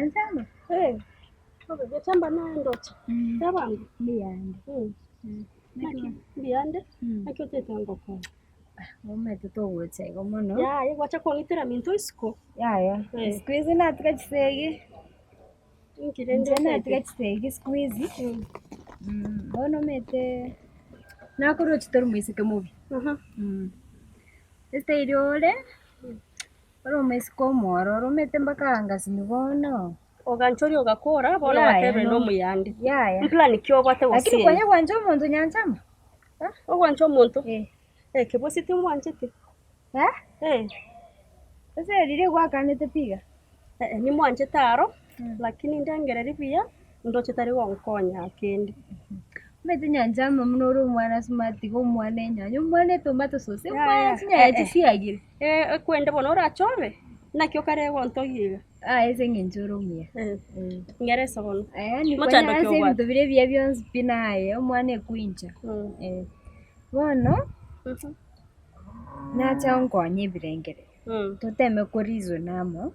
Anzama. Okay, chamba na ndoto. Tabangu. Biyande. Biyande. Nakyo tete ngoko. Mume tutogutse gomono. Ya, wacha kuongitira minto isiko. Ya. Squeeze na tukachisege. Nkirende na tukachisege squeeze. Bono mete. Nakoro chitoru mwisike mubi. Este iriole. Oro mesiko moro, oro mete mbakanga sinibono. Oganchori ogakora bono batebe no muyande. Ya. Mplan kyo bate wasi. Lakini kwanya kwanjo muntu nyanchama. Ogwancho muntu. Kebositi mwanchete. Sasa lile gwakanete piga. Ni mwanje taro, lakini ndangereri pia ndoche tari wankonya kendi. Mete nyanjama mnoro mwana smart go mwana nyanyo mwana tomato sauce. Mwana nya siagire. Kwende bono rachove. Nakyo kare wontogiga. Ese ngenjoro mia. Ngeresa bono. Ni kwanya ase bintu bire bya byonse pinaye omwana ekwinja. Bono nacha onkonye birengere. Tuteme ko reason namo.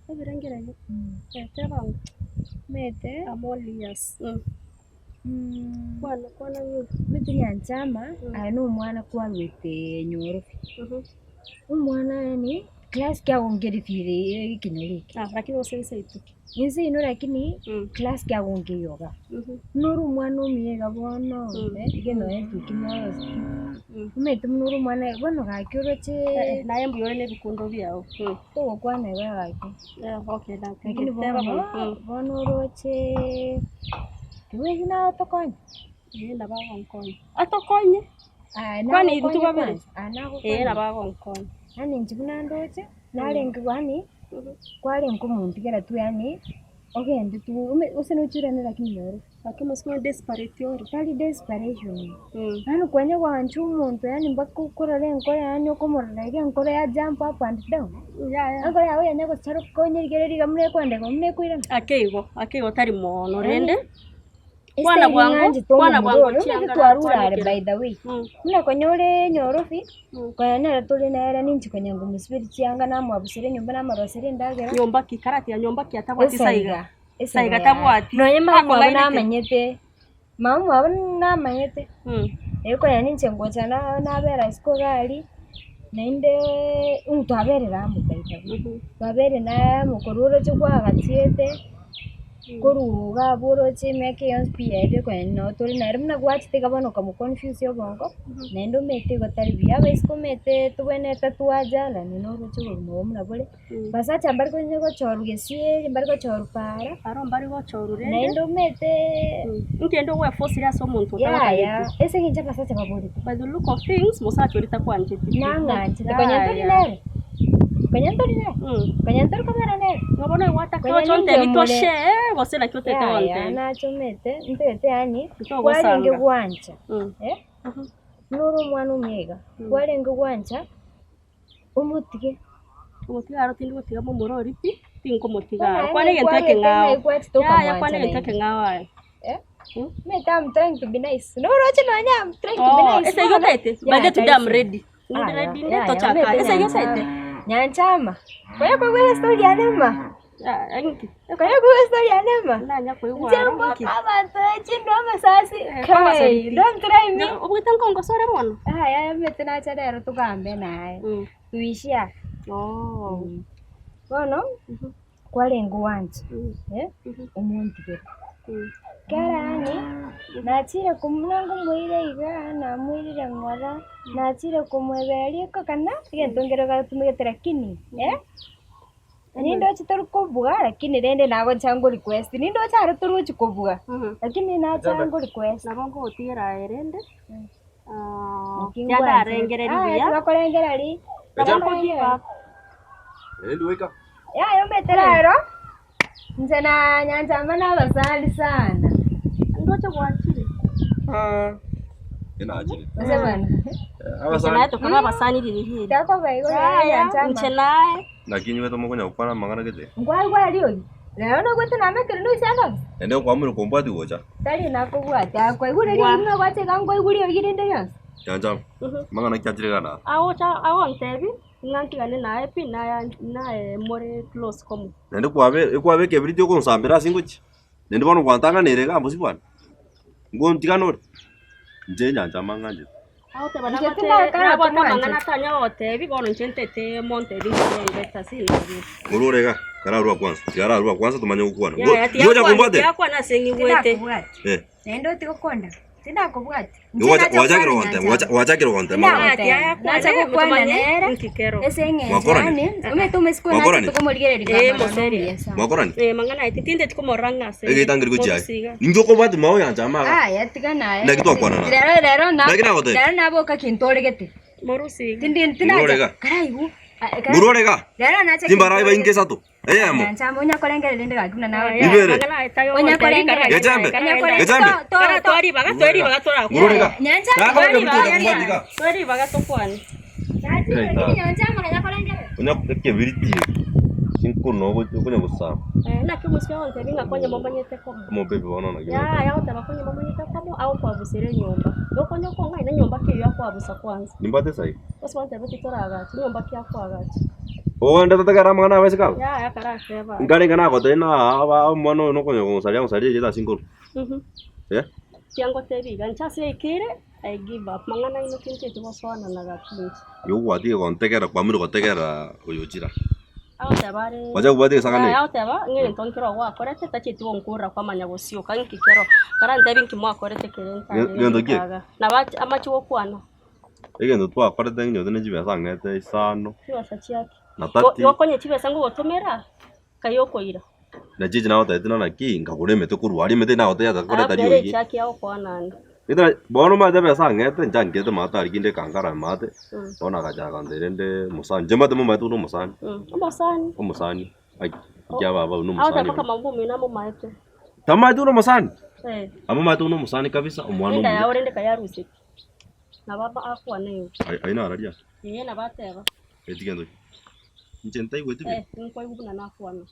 Birengere. Tabangu. Mete Amolias. Kwana yu. Mete nyanchama anu mwana kwalwete nyoro. Umwana ni class kya ongeri fire kinoliki. Lakini osese itu. Yese ino lakini class kya onge yoga. Nuru mwana umiega bono. Geno etu kinyo. Mete nuru mwana bono gakyoroche. Na yembu yore ne bikundo byao. To kwana yake. Okay, lakini bono roche. Tuwe hina otokonye. Na baba nkonye. Atokonye. Kwani mtu babere? Na baba nkonye. Ani njibuna ndoche. Nalenga kwani. Kwale nkumuntu kera tu yani. Ogende tu usenuchirane lakini yoro. Lakini sio desperate yoro. Kali desperation. Nanu kwanya kwanchu umuntu yani mbaka ukorore nkora yani okomorage nkora ya jump up and down. Nkora yawe yani ko charo konye gereri gamne kwande gomne kwira. Akeigo tari mono rende. Kwana bwangu chianga twarura by the way. Muna konyore nyorofi. Kwa nera tuli naera ninchi kwenyangu musibiri chianga na mwabusire nyumba na marosire ndagera. Nyomba kikarati ya nyomba kiatabwati saiga. Saiga tabwati. Noye mama na manyete. Mama na manyete. Eko ya ninchi ngocha na bera isko gali. Nende untabere ramu by the way. Babere na mukoruro chukwa gatiete. Koruga boroche meke yonspia ebe kwa no toli na remna gwachite kabano kamu confuse yo bongo nendo mete gotari bia besko mete tuwene tatuaja la nino roche go mo mna bole basa chambar ko nyego choru gesie chambar ko choru para aro mbari go choru rende nendo mete nkendo we force ya so muntu ya ese nginja basa chaba bole by the look of things mosa chorita kwanje nanga nchita kwenye toli nere Kanyantori kamera nere. Ngabona wataka chonte bitoshe bose na kyote tonte. Ya na chomete ntete yani kwalenge gwancha. Nuru mwana umega. Kwalenge gwancha umutige. Umutige aro tindi gutiga mu murori pi tinko mutiga. Kwane genteke ngao. Ya kwane genteke ngao. Meta I'm trying to be nice. No roche no anya I'm trying to be nice. Ese yote. By the today I'm ready. Ready to chaka. Ese yote. Nyanchama. Kwa story ya nema. Kwa story ya nema. Nanya kwa hiyo. Jambo kama chindo masasi. Kai, don't try me. Ubitango ngosore mono. Ya metena cha dero tukambe naye. Tuishia. Bono. Kwale nguwanje. Umuntu ke. Karani nachira kumnango mwire iga na mwire ngora nachira kumwebeli ko kana ngentongero ga tumegetera kini nindo chitoru kobuga lakini rende nago chango request nindo charo turu chikobuga lakini na chango request nabongo otira rende ya rengereri ya tukakorengera ri weka ya yometera ero njana nyanja mana basali sana ndocho kwachire ina ajire bana abasani to kama basani lili tako baigo nyanja nchenae lakini wewe tomokonya ukwana mangana gete ngwa lio leo no gwete na mekere no isana ende kwa muri kombati gocha tali nako bwata kwa igure ri no gwate kango igure yirinde yas nyanja mangana kyachire kana awo cha awo ntebi Ngantigane naye pi naye more close komu. Nende kwabe kebiriti ko nsambira singuchi. Nende bono kwantanga nere ka mbusi bwana. Ngontikanore. Nje nyanja manganje. Aute bana bate mangana tanya ote bibono nchentete monte ngeta sila. Ururega kararua kwanza tumanye ukwana. Ngoja kumbate. Yakwa na sengi wete. Nendo tikokonda. Sindakubwati. Wachakiro wonte mama. Nacha kukwana nera. Nkikero. Esenge. Umetume siku na tukomoligereri moseri. Mwakorani. Mangana itinde tikomoranga se. Egitangiri kuchai. Ninjoko bati mao yanja mama. Yatika naye. Ndakitwa kwana na. Lero na. Ndakina gote. Lero nabo kakintoregete. Morusi. Tindinaga. Karaibu. Murorega. Lero nacha. Timbara iba inge sato. Eyamo. Nchamba unyakore ndende gakuna nawe. Ibere. Echambe. Tori baga tora. Murorega. Nyancha. Tori baga tokwani. Unya kebiriti. Sinko no kunya gusama. Na kimusika onte binga kwanya mamanyete ko. Mo bebe wana na. Ya utaba kwanya mamanyete ko au kwa busire nyomba. Dokonyo ko ngai na nyomba kiyo yakwa busa kwanza. Nimbate sai. Oswante beti toraga. Nyomba kyakwa gachi. Onda tatagara mwana wese ka. Ya karashe ba. Ngare ngana ko tena aba mwana no konyo ngusalia jeta sinko. Tiango tebi ganchase ikire I give up. Mangana ino kinte tubaswana na gakinti. Yo wati ko ntegera kwa miro ko tegera uyojira. Autabare. Waja kubati sakane. Autaba ngene tonkero wa korete tachiti wonkura kwa manya bosio kanki kero. Karante binki mwa korete kerenta. Ngendo ki. Na bati amachi wokwana. Egendo twa korete nyo tene jibe sangete isano. Kiwa sachi yake. Na tati. Yokonye chibe sango gotomera. Kayoko ira. Na jiji na ota tena na ki ngakure mete kuru ali mete na ota ya korete dio yi. Chaki yao kwa nani. Ita bono ma jabe sangete njangete mata alginde kankara mate. Ona kaja kanderende musani. Jemate mo matu no musani. Musani. Musani. Ai ya baba no musani. Auta paka mambo na mumaete. Tamatu no musani. Ama matu no musani kabisa umwana. Nda ya orende kayarusi. Na baba akwa nayo. Aina aradia. Na bateba. Etigendo. Njentai wetu. Nko yubuna na afwana.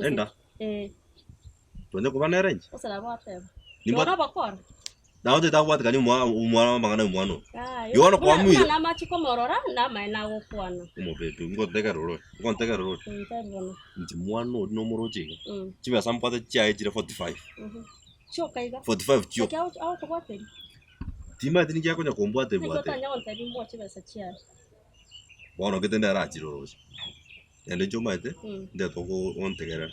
Enda. Twende kuba na range. Osala bateba. Nimba bakora. Naote takwat kani umwana mangana umwano. Yo Yono kwa mwi. Na machi komorora na maina wokwana. Umo betu ngo tegaroro. Ngo tegaroro. Nti mwano no moroje. Chiba sampata chai jira 45. Chokaiga. 45 chio. Kyao au kwateri. Tima tini kyako nya kombwate bwate. Ngota nya onta bimbo chiba sachia. Bono ketenda rachiro. Ende choma ete. Nde toko on tegara.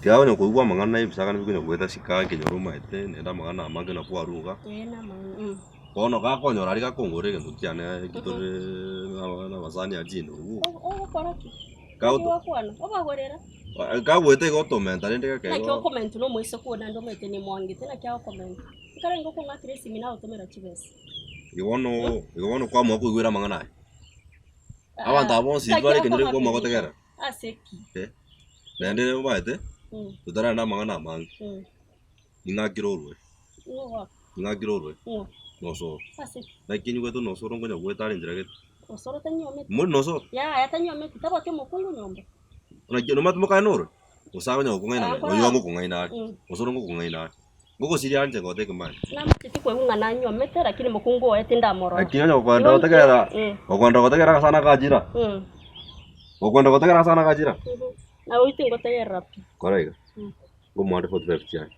Tiago nya kuigwa mangana ibisaka nibikunya kweta sika kinyoruma ete nenda mangana amage na kwaruga. Na mangana. Bono ga konyora ari ga kongore gento cyane gitore na basani ajino. Koraki. Kauto. Obagorera. Ga wete go tomenta nende ga Na kyo comment no moise ko na ndo mete ni mwangi tena kyo comment. Kare ngo ko ngatire simina otomera chibese. Iwono kwa mwako igwira mangana. Abantu abonsi bari kinore ko mwako tegera. Aseki. Nende ne baite. Tutara na mangana mangi. Ninga kirorwe. Ninga kirorwe. No so. Aseki. Lakini wetu no so rongo nya weta njira get. Osoro tanyome. Mo no so. Ya tanyome kitaba ke mukungu nyomba. Ona kino mat mo kainoro. Usawa nya ko ngaina. Oyo ko ngaina. Osoro ngo ko ngaina. Ngoko siri anje ngote kemani. Na mtiti kwa ngana nyome te lakini mukungu etinda moro. Lakini nya ko ndo tegera. Okwanda ko tegera sana kajira. Okwanda ko tegera sana kajira. Na uiti ngotegera pi. Koraiga. Ngo mwande 45 chai.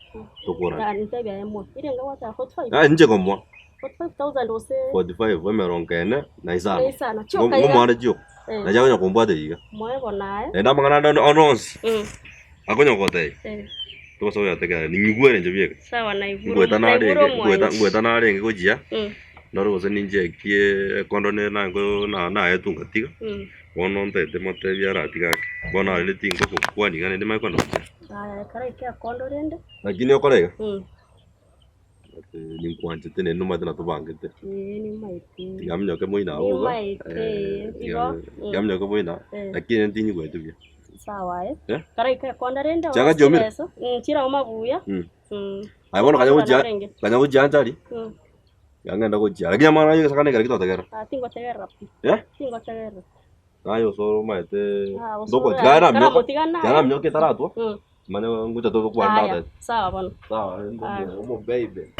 Tokora. Na nitebya emo. Ile ngawata 45. Nje ko mwa. 45,000 ose. 45 wemeronkene na isana. Na isana. Choka Ngo mwande jio. Na jawo nya kombwate yiga. Mwebo nae. Enda mangana ndo onons. Akonya kote. Tuko sawa tegera ningwere nje bieka. Sawa na ivuro. Ngweta na renge kujia. Noro gose ninje kie kondone na ngo na etunga tiga. Bono nte mote biara tiga. Bono ile tingo ko kwani ngane de mai kondo. Kare kia kondorende. Lakini okorega. Ni kwanje tene no madana to bangete. Ni maiti. Gamnyo ke moina uga. Gamnyo ke moina. Lakini ntini kwetu bia. Sawa Kare kia kondorende. Jaga jomira. Chira umabuya. Ai bono kanya ujia antari. Yangenda kujia. Lakini amana yeke sakane kare kitotegera. Tingo tegera. Tingo tegera. Ayo soro maete. Ndoko gara mnyoka. Gara mnyoka taratu. Mane nguta to kwa ndata. Sawa bwana. Sawa, ndo mo baby.